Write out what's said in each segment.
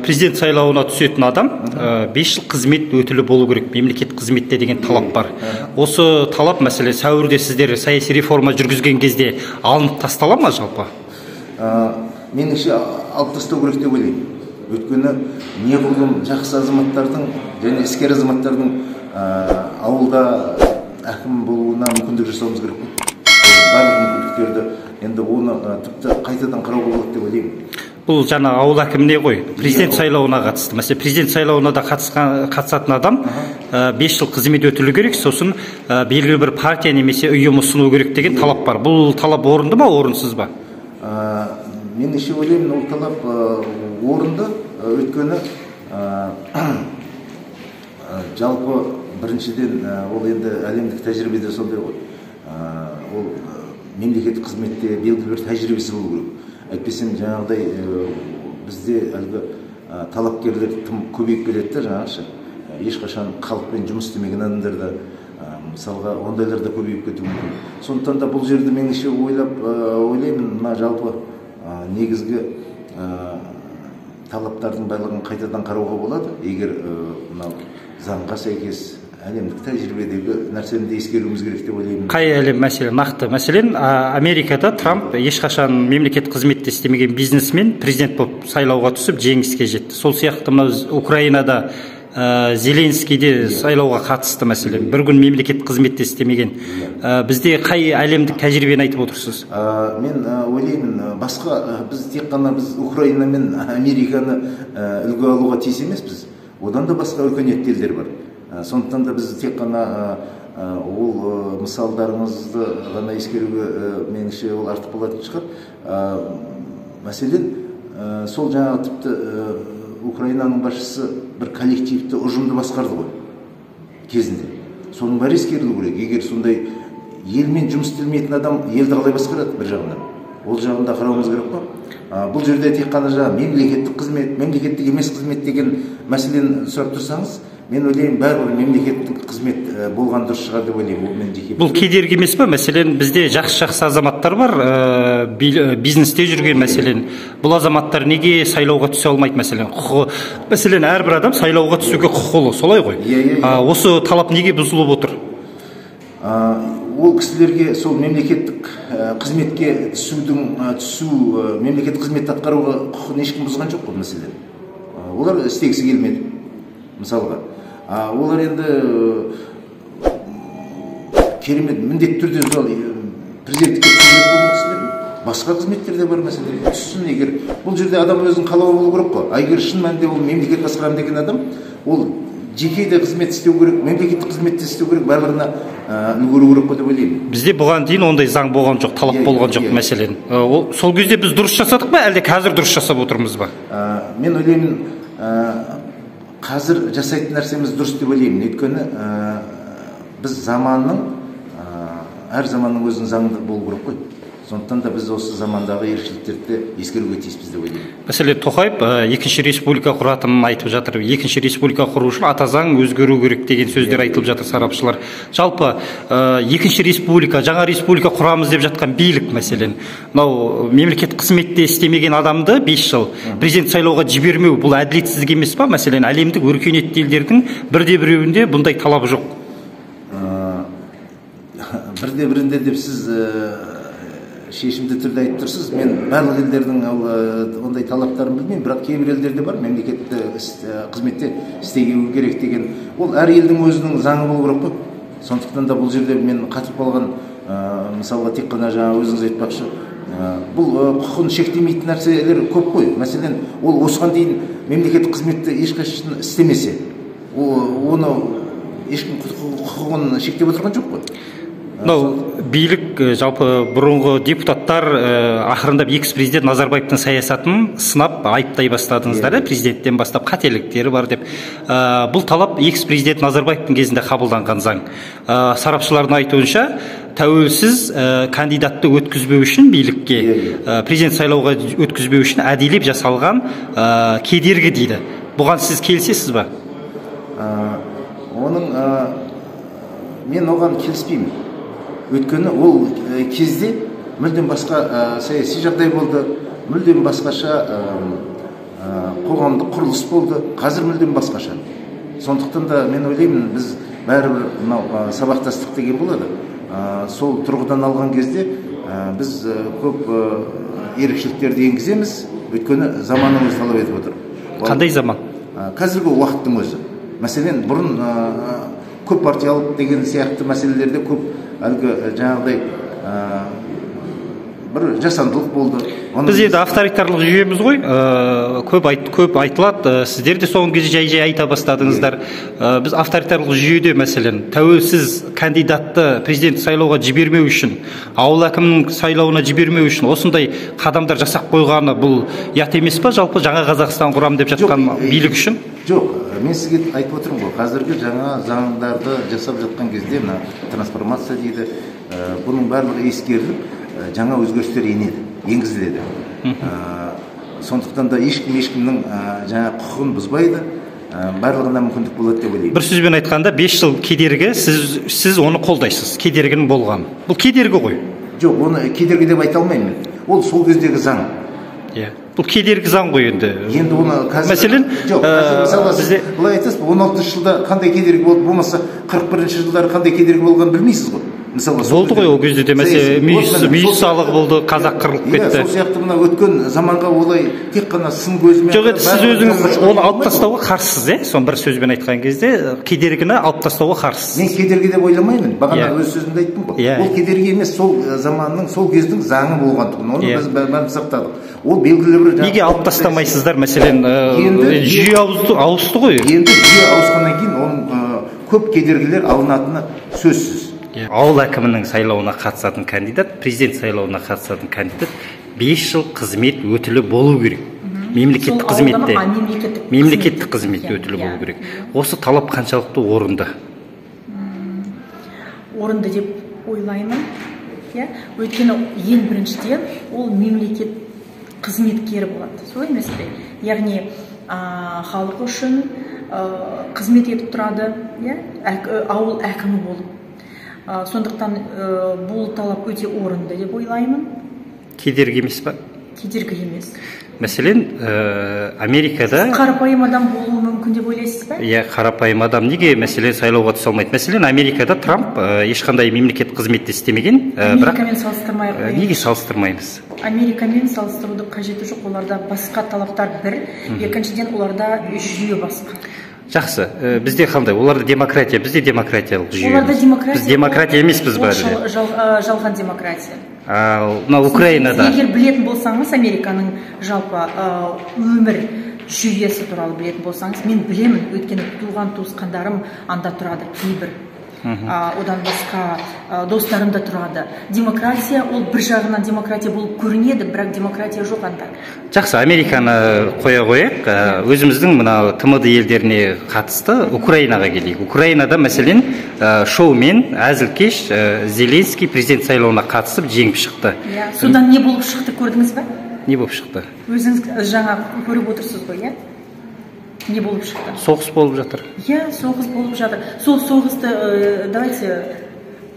президент сайлауына түсетін адам 5 жыл қызмет өтілі болу керек, мемлекет қызметте деген талап бар. Осы талап мәселе сәуірде сіздер саяси реформа жүргізген кезде алынып тастала ма жалпы? Меніңше алып тастау керек деп ойлаймын. Өйткені неғұрлым жақсы азаматтардың және іскер азаматтардың ауылда әкім болуына мүмкіндік жасауымыз керек. Барлық мүмкіндіктерді енді оны тіпті қайтадан қарауға болады деп ойлаймын. Бұл жаңа ауыл әкіміне ғой, президент сайлауына қатысты. Мәселе президент сайлауына да қатысатын адам 5 жыл қызмет өтілі керек, сосын белгілі бір партия немесе ұйым ұсыну керек деген талап бар. Бұл талап орынды ма, орынсыз ба? Мен еше ойлаймын, ол талап орынды. Өйткені жалпы біріншіден ол енді әлемдік тәжірибеде сондай ғой. Ол мемлекеттік қызметте белгілі бір тәжірибесі болу керек. Әйтпесем жаңағыдай бізде әлгі талапкерлер тым көбейіп келеді, жаңағыша ешқашан халықпен жұмыс істемеген адамдарда мысалға ондайлар да көбейіп кетуі мүмкін. Сондықтан да бұл жерді меніңше ойлаймын, мына жалпы негізгі талаптардың барлығын қайтадан қарауға болады, егер мынау заңға сәйкес әлемдік тәжірибедегі нәрсені де ескеруіміз керек деп ойлаймын. Қай әлем мәселе нақты? Мәселен, Америкада Трамп ешқашан мемлекет қызметте істемеген бизнесмен президент болып сайлауға түсіп жеңіске жетті. Сол сияқты мына Украинада Зеленскийде сайлауға қатысты мәселен. Бір күн мемлекет қызметте істемеген. Бізде қай әлемдік тәжірибені айтып отырсыз? Мен ойлаймын, басқа біз тек қана біз Украина мен Американы үлгі алуға тиіс емеспіз. Одан да басқа өркениетті елдер бар. Сондықтан да біз тек қана ол мысалдарымызды ғана ескеруге меніңше ол артық болатын шығар. Мәселен, сол жаңағы тіпті Украинаның басшысы бір коллективті ұжымды басқарды ғой кезінде. Соның бәрі ескерілу керек. Егер сондай елмен жұмыс істемейтін адам елді қалай басқарады бір жағынан? Ол жағында қарауымыз керек па? Бұл жерде тек қана мемлекеттік қызмет, мемлекеттік емес қызмет деген мәселені сұрап тұрсаңыз, мен ойлаймын, бәрібір мемлекеттік қызмет болған дұрыс шығар деп ойлаймын. Бұл кедергі емес пе? Мәселен, бізде жақсы азаматтар бар, бизнесте жүрген мәселен. Бұл азаматтар неге сайлауға түсе алмайды мәселен? Мәселен, әрбір адам сайлауға түсуге құқылы, солай ғой? Осы талап неге бұзылып отыр? Ол кісілерге сол мемлекеттік қызметке мемлекеттік қызметті атқаруға құқығын ешкім бұзған жоқ қой мәселен. Олар істегісі келмеді, мысалға. Олар енді керемет міндетті түрде президенттікке қызмет болу кісілер, басқа қызметтерде бар мәселе түссін. Егер бұл жерде адам өзінің қалауы болу керек қой. Егер шын мәнінде ол мемлекет басқарамын деген адам, ол жеке де қызмет істеу керек, мемлекеттік қызметте істеу керек, барлығына үлгеру керек деп ойлаймын. Бізде бұған дейін ондай заң болған жоқ, талап болған жоқ мәселен. Сол кезде біз дұрыс жасадық па, әлде қазір дұрыс жасап отырмыз ба? Мен ойлаймын, қазір жасайтын нәрсеміз дұрыс деп ойлаймын. Өйткені біз әр заманның өзінің заңды болу керек қой. Сондықтан да біз осы замандағы ерекшеліктерді ескеруге тиіспіз деп ойлаймын. Мәселен, Тоқаев екінші республика құратынын айтып жатыр. Екінші республика құру үшін ата заң өзгеру керек деген сөздер айтылып жатыр сарапшылар. Жалпы екінші республика, жаңа республика құрамыз деп жатқан билік мәселен. Мынау мемлекет қызметте істемеген адамды 5 жыл президент сайлауға жібермеу, бұл әділетсіздік емес па? Мәселен, әлемдік өркениетті елдердің бірде-біреуінде бұндай талабы жоқ. Бірде-бірінде деп сіз шешімді түрде айтып тұрсыз. Мен барлық елдердің ондай талаптарын білмеймін, бірақ кейбір елдерде бар, мемлекетті қызметте істеу керек деген. Ол әр елдің өзінің заңы болу керек қой. Сондықтан да бұл жерде мен қатып қалған, мысалға тек қана жаңа өзіңіз айтпақшы, бұл құқығын шектемейтін нәрселер көп қой. Мәселен, ол осыған дейін мемлекеттік қызметті ешқашан істемесе, оны ешкім құқығын шектеп отырған жоқ қой. Билік, жалпы бұрынғы депутаттар ақырындап экс-президент Назарбаевтың саясатын сынап айыптай бастадыңыздар, президенттен бастап қателіктері бар деп. Бұл талап экс-президент Назарбаевтың кезінде қабылданған заң. Сарапшылардың айтуынша, тәуелсіз кандидатты өткізбеу үшін билікке, президент сайлауға өткізбеу үшін әдейілеп жасалған кедергі дейді. Бұған сіз келісесіз ба? Мен оған келіспеймін. Өйткені ол кезде мүлдем басқа саяси жағдай болды, мүлдем басқаша қоғамдық құрылыс болды, қазір мүлдем басқаша. Сондықтан да мен ойлаймын, біз бәрібір мынау сабақтастық деген болады. Сол тұрғыдан алған кезде біз көп ерекшеліктерді енгіземіз, өйткені заманымыз талап етіп отыр. Қандай заман? Қазіргі уақыттың өзі. Мәселен, бұрын көп партиялық деген сияқты мәселелерде көп әлгі жаңағыдай бір жасандылық болды. Біз енді авторитарлық жүйеміз ғой, көп айтылады, сіздер де соңғы кезде жай айта бастадыңыздар. Біз авторитарлық жүйеде, мәселен, тәуелсіз кандидатты президент сайлауға жібермеу үшін, ауыл әкімінің сайлауына жібермеу үшін осындай қадамдар жасап қойғаны бұл ұят емес па? Жалпы жаңа Қазақстан құрам деп жатқан билік үшін? Жоқ, мен сізге айтып отырмын ғой, қазіргі жаңа заңдарды жасап жатқан кезде мына трансформация дейді, бұның барлығы ескеріліп, жаңа өзгерістер енгізіледі. Сондықтан да ешкімнің жаңа құқығын бұзбайды, барлығына мүмкіндік болады деп ойлаймын. Бір сөзбен айтқанда 5 жыл кедергі, сіз оны қолдайсыз, кедергінің болған. Бұл кедергі ғой. Жоқ, оны кедергі деп айта алмаймын. Ол сол кездегі заң. Бұл кедергі заң ғой енді. Енді оны қазір... Мәселен, мысалы, былай айтасыз, 16 жылда қандай кедергі болды, болмаса 41 жылдары қандай кедергі болғанын білмейсіз ғой. Болды ғой, ол кезде де мүйіз салығы болды, қазақ қырылып кетті. Сол сияқты мына өткен заманға олай тек қана сын көзімен... Жоқ, сіз өзіңіз оны алып тастауға қарсысыз, соны бір сөзбен айтқан кезде кедергіні алып тастауға қарсысыз. Мен кедергі деп ойламаймын, бағана өз сөзімде айттым ғой. Ол кедергі емес, сол заманның, сол кездің заңы болғандығын, оны біз бәріміз сақтадық. Ол белгілі бір... Неге алып тастамайсыздар, мәселен, жүйе ауысты ғой? Енді жүйе ауысқаннан кейін оның көп кедергілер алынатыны сөзсіз. Ауыл әкімінің сайлауына қатысатын кандидат, президент сайлауына қатысатын кандидат 5 жыл қызмет өтілі болу керек. Мемлекеттік қызметте. Мемлекеттік қызметте өтілі болу керек. Осы талап қаншалықты орынды? Орынды деп ойлаймын. Өйткені ең біріншіден ол мемлекет қызметкері болады. Солай емес пе? Яғни халық үшін қызмет етіп тұрады, ауыл әкімі болып. Сондықтан бұл талап өте орынды деп ойлаймын. Кедергі емес па? Кедергі емес. Мәселен, Америкада... Қарапайым адам болуы мүмкін деп ойлайсыз ба? Қарапайым адам неге мәселен сайлауға түсе алмайды? Мәселен, Америкада Трамп ешқандай мемлекет қызметте істемеген. Америкамен салыстырмайық. Неге салыстырмаймыз? Америкамен салыстырудың қажеті жоқ, оларда басқа талаптар бір, екіншіден оларда жүйе басқа. Жақсы, бізде қандай? Оларда демократия, бізде демократиялық жүйе. Оларда демократия. Біз демократия емеспіз бәрі. Жалған демократия. Мына Украинада. Егер білетін болсаңыз, Американың жалпы өмір жүйесі туралы білетін болсаңыз, мен білемін, өйткені туған туысқандарым анда тұрады, кейбір. Одан басқа достарым да тұрады. Демократия, ол бір жағынан демократия болып көрінеді, бірақ демократия жоқ анда. Жақсы, Американы қоя қояйық, өзіміздің мына ТМД елдеріне қатысты Украинаға келейік. Украинада мәселен шоумен әзілкеш Зеленский президент сайлауына қатысып жеңіп шықты. Содан не болып шықты, көрдіңіз ба? Не болып шықты? Өзіңіз жаңа көріп отырсыз ғой, не болып шықты? Соғыс болып жатыр. Соғыс болып жатыр. Сол соғысты давайте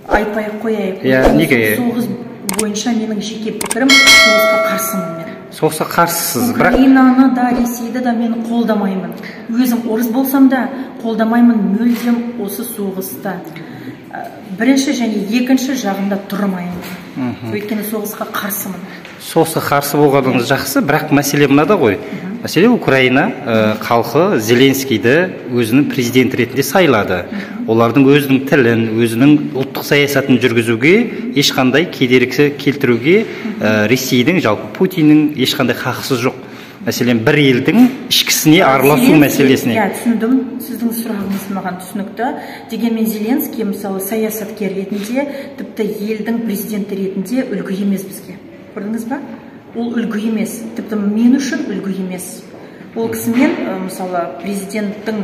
айтпай қояйық. Неге? Соғыс бойынша менің жеке пікірім, соғысқа қарсымын мен. Соғысқа қарсысыз, бірақ Украинаны да, Ресейді де мен қолдамаймын. Өзім орыс болсам да қолдамаймын мүлдем осы соғыста. Бірінші және екінші жағында тұрмаймын. Өйткені соғысқа қарсымын. Соғысқа қарсы болғаныңыз жақсы, бірақ мәселе мынада ғой. Мәселе Украина халқы Зеленскийді өзінің президент ретінде сайлады. Олардың өзінің тілін, өзінің ұлттық саясатын жүргізуге, ешқандай кедергі келтіруге Ресейдің, жалпы Путиннің ешқандай хақысы жоқ. Мәселен, бір елдің ішкісіне араласу мәселесіне. Түсіндім, сіздің сұрағыңыз маған түсінікті. Дегенмен Зеленский, мысалы, саясаткер ретінде, тіпті елдің президенті ретінде үлгі емес бізге. Көрдіңіз ба? Ол үлгі емес, тіпті мен үшін үлгі емес. Ол кісімен, мысалы, президенттің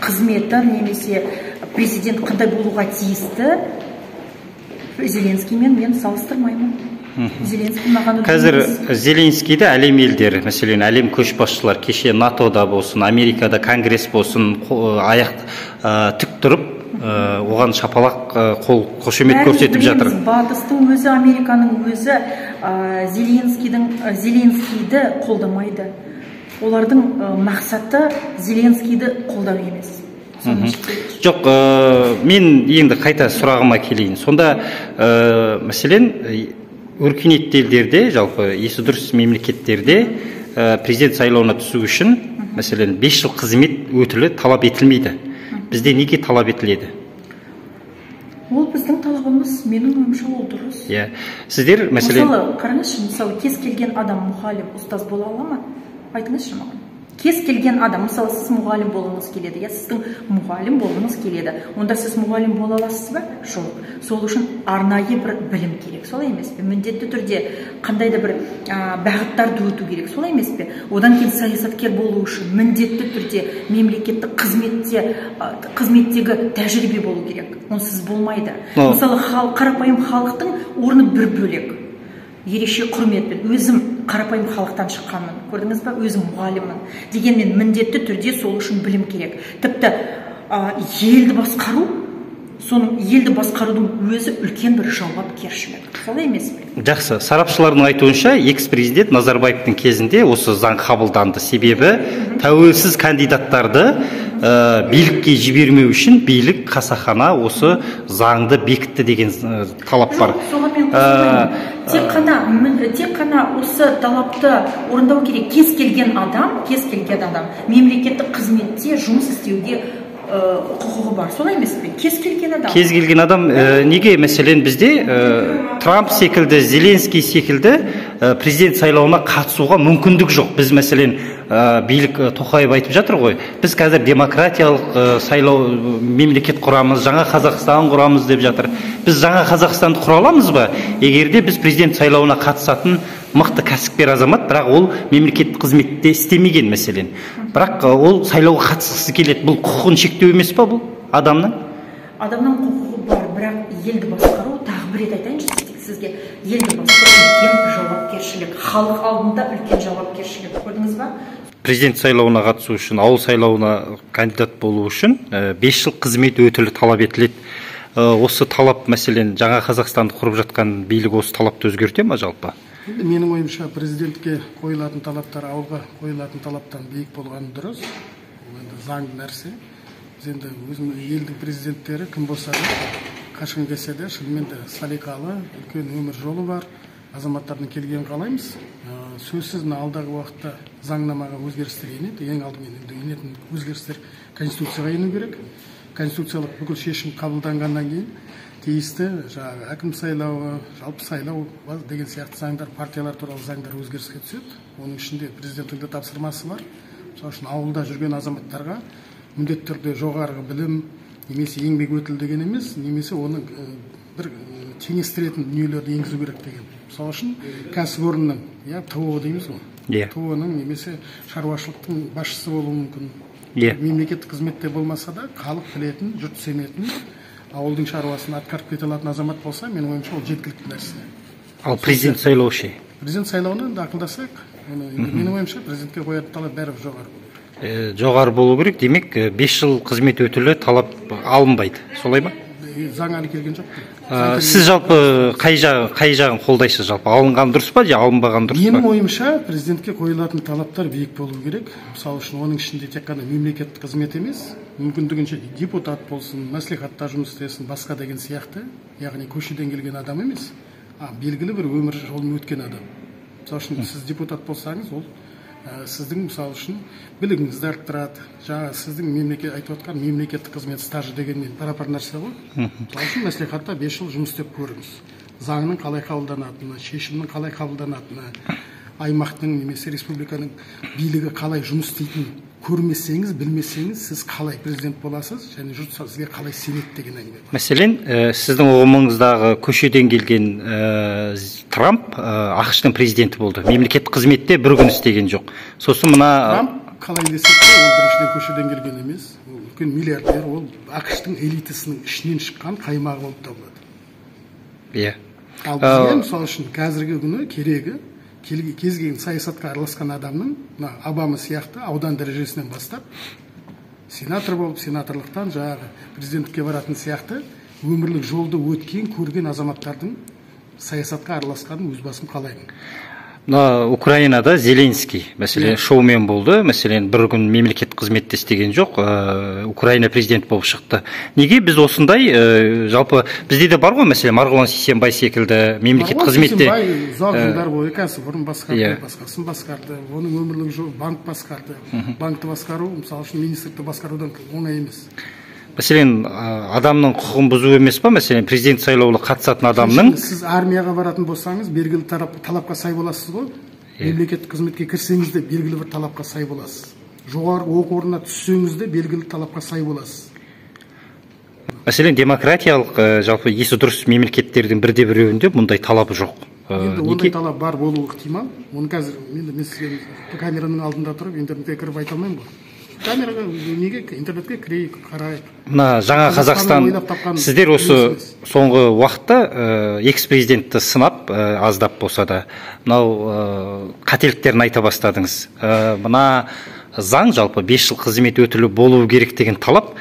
қызметі немесе президент қандай болуға тиісті, Зеленскиймен мен салыстырмаймын. Қазір Зеленскийді әлем елдері, мәселен әлем көшбасшылар, кеше НАТОда болсын, Америкада конгресс болсын, аяқ тік тұрып, оған шапалақ қошемет көрсетіп жатыр. Батыстың өзі, Американың өзі Зеленскийді қолдамайды. олардың мақсаты Зеленскийді қолдау емес. Жоқ, мен енді қайта сұрағыма келейін. Сонда мәселен өркениетті елдерде, жалпы есі дұрыс мемлекеттерде президент сайлауына түсу үшін мәселен 5 жыл қызмет өтілі талап етілмейді. Бізде неге талап етіледі? Ол біздің талабымыз, менің ойымша ол дұрыс. Сіздер мәселен мысалы қараңызшы, мысалы кез келген адам мұғалім, ұстаз бола ала ма? Айтыңызшы маған. Кез келген адам, мысалы сіз мұғалім болғыңыз келеді, сіздің мұғалім болғыңыз келеді, онда сіз мұғалім бола аласыз ба? Жоқ. Сол үшін арнайы бір білім керек, солай емес пе? Міндетті түрде қандай да бір бағыттарды өту керек, солай емес пе? Одан кейін саясаткер болу үшін міндетті түрде мемлекеттік қызметтегі тәжірибе болу керек. Онсыз болмайды. Мысалы қарапайым халықтың орны бір бөлек. Ерекше құрметпен, өзім қарапайым халықтан шыққанмын, көрдіңіз ба, өзім мұғаліммін. Дегенмен міндетті түрде сол үшін білім керек. Тіпті елді басқару, соның елді басқарудың өзі үлкен бір жауапкершілік. Солай емес пе? Жақсы. Сарапшылардың айтуынша, экс-президент Назарбаевтың кезінде осы заң қабылданды. Себебі тәуелсіз кандидаттарды билікке жібермеу үшін билік қасақана осы заңды бекітті деген талап бар. Тек қана осы талапты орындау керек. Кез келген адам мемлекеттік қызметте жұмыс істеуге құқығы бар, солай емес пе? Кез келген адам. Неге мәселен бізде Трамп секілді, Зеленский секілді президент сайлауына қатысуға мүмкіндік жоқ? Біз мәселен билік Тоқаев айтып жатыр ғой, біз қазір демократиялық сайлау мемлекет құрамыз, жаңа Қазақстан құрамыз деп жатыр. Біз жаңа Қазақстанды құра аламыз ба? Егерде біз президент сайлауына қатысатын мықты кәсіпкер азамат, бірақ ол мемлекеттік қызметте істемеген мәселен. Бірақ ол сайлауға қатысқысы келеді. Бұл құқығын шектеу емес па бұл адамның? Адамның құқығы бар, бірақ елді басқару, тағы бір рет айтайыншы сізге, елді басқару үлкен жауапкершілік, халық алдында үлкен жауапкершілік, көрдіңіз ба? Президент сайлауына қатысу үшін, ауыл сайлауына кандидат болу үшін 5 жыл қызмет өтілі талап етіледі. Осы талап мәселен жаңа Қазақстанды құрып жатқан билік осы талапты өзгерте ме жалпы? Менің ойымша президентке қойылатын талаптар ауылға қойылатын талаптан биік болғаны дұрыс. Ол енді заңды нәрсе. Біз енді өзінің елдің президенттері кім болса да, қашан келсе де шынымен де салиқалы, үлкен өмір жолы бар азаматтардың келгенін қалаймыз. Сөзсіз алдағы уақытта заңнамаға өзгерістер енеді. Ең алдымен енетін өзгерістер конституцияға ену керек. Конституциялық бүкіл шешім қабылданғаннан кейін тиісті әкім сайлауы, жалпы сайлау деген сияқты заңдар, партиялар туралы заңдар өзгеріске түседі. Оның ішінде президенттің де тапсырмасы бар. Мысалы үшін ауылда жүрген азаматтарға міндетті түрде жоғарғы білім немесе еңбек өтілі деген емес, немесе оның бір теңестіретін дүниелерді енгізу керек деген. Мысалы үшін кәсіпорынның, ТО дейміз ғой. ТО-ның немесе шаруашылықтың басшысы болуы мүмкін. Мемлекеттік қызметте болмаса да, халық білетін, жұрт сенетін, ауылдың шаруасын атқарып кете алатын азамат болса, менің ойымша ол жеткілікті нәрсе. Ал президент сайлауы ше? Президент сайлауына ақылдасақ, менің ойымша президентке қоятын талап бәрібір жоғары болу керек. Жоғары болу керек, демек 5 жыл қызмет өтілі талап алынбайды, солай ма? Заң әлі келген жоқ. Сіз жалпы қай жағын қолдайсыз жалпы? Алынған дұрыс па, же алынбаған дұрыс па? Менің ойымша президентке қойылатын талаптар биік болу керек. Мысалы үшін оның ішінде тек қана мемлекеттік қызмет емес, мүмкіндігінше депутат болсын, мәслихатта жұмыс істесін, басқа деген сияқты, яғни көшеден келген адам емес, белгілі бір өмір жолын өткен адам. Мысалы үшін сіз депутат болсаңыз, ол сіздің мысалы үшін білігіңізді арттырады. Жаңа сіздің айтып отқан мемлекеттік қызмет стажы дегенмен пара-пар нәрсе ғой. Мысалы үшін мәслихатта 5 жыл жұмыс істеп көріңіз. Заңның қалай қабылданатыны, шешімнің қалай қабылданатыны, аймақтың немесе республиканың билігі қалай жұмыс істейтінін көрмесеңіз, білмесеңіз, сіз қалай президент боласыз, және жұрт сізге қалай сенеді деген әңгіме. Мәселен, сіздің ұғымыңыздағы көшеден келген Трамп ақш-тың президенті болды. Мемлекеттік қызметте бір күн істеген жоқ. Сосын мына Трамп қалай десек те, ол біріншіден көшеден келген емес, ол үлкен миллиардер, ол ақш-тың элитасының ішінен шыққан қаймағы болып табылады. Ал бізге мысалы үшін қазіргі күні керегі кез келген саясатқа араласқан адамның Обама сияқты аудан дәрежесінен бастап сенатор болып, сенаторлықтан жаңағы президенттікке баратын сияқты өмірлік жолды өткен, көрген азаматтардың саясатқа араласқанын өз басым қалаймын. мына Украинада Зеленский мәселен шоумен болды, мәселен бір күн мемлекет қызметте істеген жоқ, Украина президент болып шықты. Неге біз осындай, жалпы бізде де бар ғой, мәселен Марғұлан Сейсенбай секілді мемлекет қызметте ұзақ жылдар бойы кәсіпорын басқарды, басқасын басқарды, оның өмірлік жолы банк басқарды. Банкты басқару, мысалы үшін министрлікті басқарудан оңай емес. Мәселен, адамның құқығын бұзу емес па? Мәселен, президент сайлауына қатысатын адамның... Сіз армияға баратын болсаңыз, белгілі талапқа сай боласыз ғой. Мемлекеттік қызметке кірсеңіз де белгілі бір талапқа сай боласыз. Жоғарғы оқу орнына түссеңіз де белгілі талапқа сай боласыз. Мәселен, демократиялық, жалпы есі дұрыс мемлекеттердің бірде-біреуінде мұндай талабы жоқ. Енді ондай талап бар болуы ықтимал. Оны қазір мен сізге камераның алдында тұрып, интернетке кіріп айта алмаймын ғой. Камераға неге интернетке кірейік, қарайық. Мына жаңа Қазақстан, сіздер осы соңғы уақытта экс-президентті сынап, аздап болса да, мынау қателіктерін айта бастадыңыз. Мына заң жалпы 5 жыл қызмет өтілі болуы керек деген талап,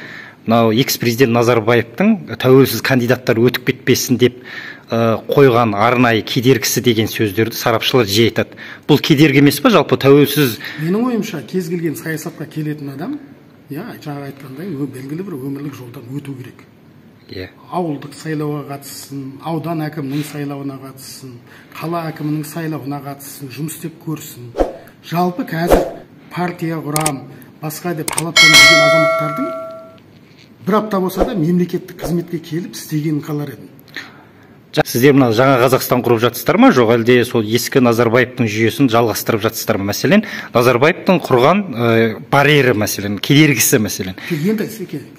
мынау экс-президент Назарбаевтың тәуелсіз кандидаттар өтіп кетпесін деп қойған арнайы кедергісі деген сөздерді сарапшылар жиі айтады. Бұл кедергі емес па жалпы тәуелсіз? Менің ойымша, кез келген саясатқа келетін адам, жаңа айтқандай, белгілі бір өмірлік жолдан өту керек. Ауылдық сайлауға қатыссын, аудан әкімінің сайлауына қатыссын, қала әкімінің сайлауына қатыссын, жұмыс істеп көрсін. Жалпы қазір партия құрам, басқа деп талаптанып жүрген азаматтардың бір апта болса да мемлекеттік қызметке келіп істегенін қалар едім. Сіздер мына жаңа Қазақстан құрып жатсыздар ма, жоқ әлде сол ескі Назарбаевтың жүйесін жалғастырып жатсыздар ма? Мәселен, Назарбаевтың құрған барьері мәселен, кедергісі мәселен. Енді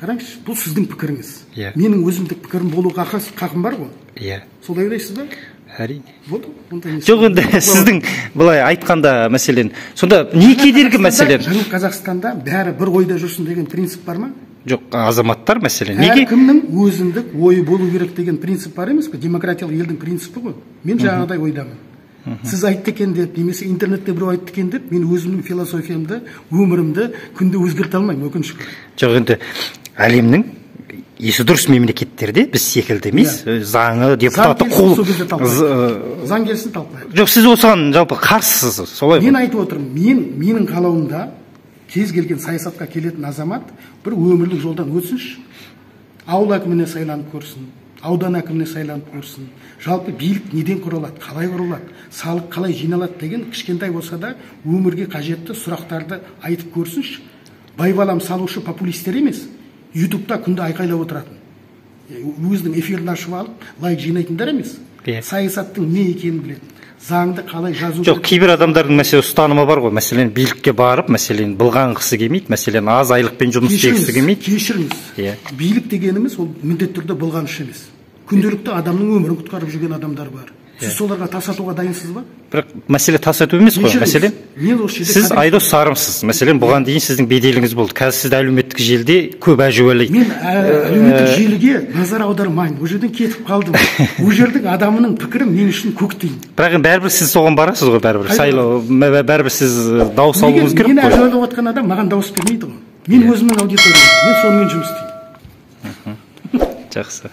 қараңызшы, бұл сіздің пікіріңіз. Менің өзімдік пікірім болу қақым бар ғой? Солай ойлайсыз ба? Әрине. Болды. Жоқ, енді сіздің былай айтқанда мәселен, сонда не кедергі мәселен? Жаңа Қазақстанда бәрі бір ойда жүрсін деген принцип бар ма? Жоқ, азаматтар мәселен. Неге? Әркімнің өзіндік ойы болу керек деген принцип бар емес пе? Демократиялық елдің принципі ғой. Мен жаңағыдай ойдамын. Сіз айтты екен деп, немесе интернетте біреу айтты екен деп, мен өзімнің философиямды, өмірімді күнде өзгерте алмаймын, өкінішке. Жоқ, енді әлемнің есі дұрыс мемлекеттерде біз секілді емес, заңы, депутаты қол. Заң келсін талқылайық. Жоқ, сіз осыған жалпы қарсысыз, солай ғой? Мен айтып отырмын, менің қалауымда кез келген саясатқа келетін азамат бір өмірлік жолдан өтсінші, ауыл әкіміне сайланып көрсін, аудан әкіміне сайланып көрсін, жалпы билік неден құралады, қалай құралады, салық қалай жиналады деген кішкентай болса да өмірге қажетті сұрақтарды айтып көрсінші. Байбалам салушы популистер емес, ютубта күнде айқайлап отыратын, өзінің эфирін ашып алып лайк жинайтындар емес, саясаттың не екенін білетін, заңды қалай жазу. Жоқ, кейбір адамдардың мәселе ұстанымы бар ғой, мәселен билікке барып, мәселен былғанғысы келмейді, мәселен аз айлықпен жұмыс істегісі келмейді. Кешіріңіз, билік дегеніміз ол міндетті түрде былғаныш емес. Күнделікті адамның өмірін құтқарып жүрген адамдар бар. Сіз соларға тас атуға дайынсыз ба? Бірақ мәселе тас ату емес қой, мәселен. Сіз Айдос Сарымсыз, мәселен бұған дейін сіздің беделіңіз болды. Қазір сізді әлеуметтік желіде көп әжуалайды. Мен әлеуметтік желіге назар аудармайын, ол жерден кетіп қалдым. Ол жердің адамының пікірі мен үшін көктейін. Бірақ бәрібір сіз соған барасыз ғой, бәрібір сайлау, бәрібір сіз дауыс алуыңыз керек қой. Мен әжуалап отқан адам маған дауыс бермейді ғой. Мен өзімнің аудиториям, мен сонымен жұмыс істеймін. Жақсы.